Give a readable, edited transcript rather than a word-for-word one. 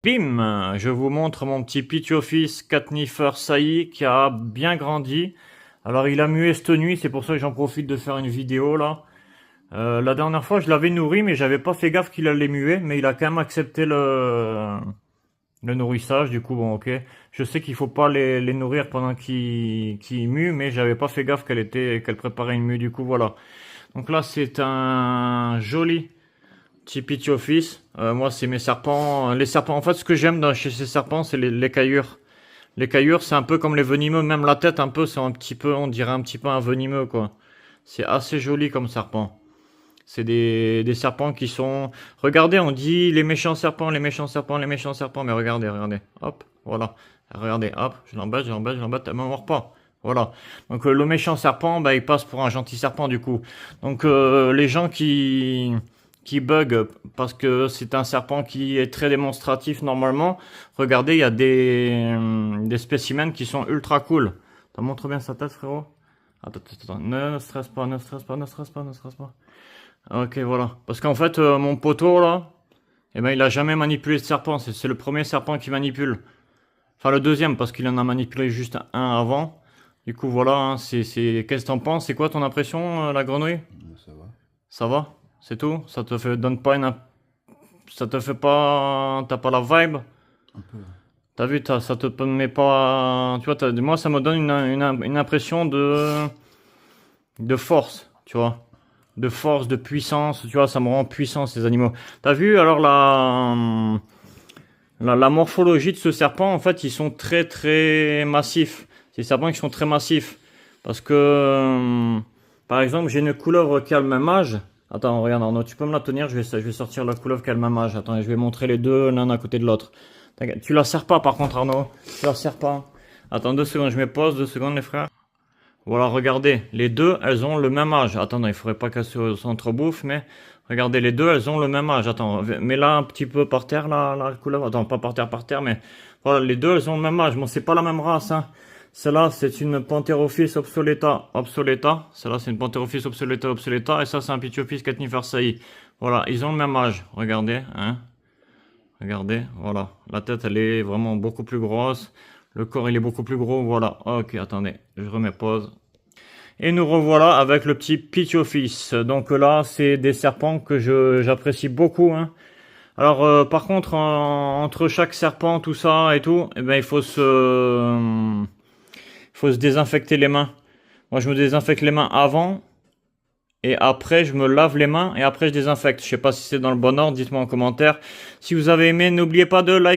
Bim! Je vous montre mon petit Pituophis Catnifer Sailly qui a bien grandi. Alors il a mué cette nuit, c'est pour ça que j'en profite de faire une vidéo là. La dernière fois je l'avais nourri mais j'avais pas fait gaffe qu'il allait muer, mais il a quand même accepté le nourrissage, du coup bon ok. Je sais qu'il faut pas les nourrir pendant qu'ils muent, mais j'avais pas fait gaffe qu'elle préparait une mue, du coup voilà. Donc là c'est un joli petit Pituophis. Moi, c'est mes serpents. Les serpents, en fait, ce que j'aime chez ces serpents, c'est les caillures. Les caillures, c'est un peu comme les venimeux. Même la tête, un peu, c'est un petit peu, on dirait un petit peu un venimeux, quoi. C'est assez joli comme serpent. C'est des serpents qui sont... Regardez, on dit les méchants serpents, les méchants serpents, les méchants serpents. Mais regardez, regardez. Hop, voilà. Regardez, hop, je l'embête, elle me mord pas. Voilà. Donc le méchant serpent, bah, il passe pour un gentil serpent, du coup. Donc les gens qui bug parce que c'est un serpent qui est très démonstratif normalement. Regardez, il y a des spécimens qui sont ultra cool. T'as montre bien sa tête, frérot. Attends. Ne stresse pas, ne stresse pas, ne stresse pas, ne stresse pas. Ok, voilà. Parce qu'en fait, mon poteau, là, eh ben, il a jamais manipulé de serpent. C'est le premier serpent qu'il manipule. Enfin, le deuxième, parce qu'il en a manipulé juste un avant. Du coup, voilà, hein, qu'est-ce que t'en penses? C'est quoi ton impression, la grenouille? Ça va. Ça va? C'est tout? Ça te fait donne pas ça te fait pas, t'as pas la vibe? Un peu. T'as vu, ça te met pas, tu vois, moi ça me donne une impression de force, tu vois, de force, de puissance, tu vois, ça me rend puissant ces animaux. T'as vu alors la morphologie de ce serpent, en fait, ils sont très très massifs. C'est des serpents qui sont très massifs parce que, par exemple, j'ai une couleuvre qui a le même âge. Attends, regarde Arnaud, tu peux me la tenir, je vais sortir la couleuvre qui a le même âge. Attends, je vais montrer les deux l'un à côté de l'autre. Tu la serres pas par contre Arnaud, tu la serres pas. Attends 2 secondes, je me pose, 2 secondes les frères. Voilà, regardez, les deux, elles ont le même âge. Attends, non, il faudrait pas qu'elles s'entrebouffe, mais regardez, les deux, elles ont le même âge. Attends, mets-la un petit peu par terre, la couleuvre. Attends, pas par terre, mais voilà, les deux, elles ont le même âge. Bon, c'est pas la même race, hein. Celle-là, c'est une Pantherophis obsoleta. Celle-là, c'est une Pantherophis obsoleta. Et ça, c'est un Pituophis catnifer sailly. Voilà, ils ont le même âge. Regardez, hein. Regardez, voilà. La tête, elle est vraiment beaucoup plus grosse. Le corps, il est beaucoup plus gros. Voilà. Ok, attendez. Je remets pause. Et nous revoilà avec le petit Pituophis. Donc là, c'est des serpents que j'apprécie beaucoup, hein. Alors, par contre, entre chaque serpent, tout ça et tout, eh ben, il faut se désinfecter les mains. Moi, je me désinfecte les mains avant. Et après, je me lave les mains et après, je désinfecte. Je sais pas si c'est dans le bon ordre, dites-moi en commentaire. Si vous avez aimé, n'oubliez pas de liker.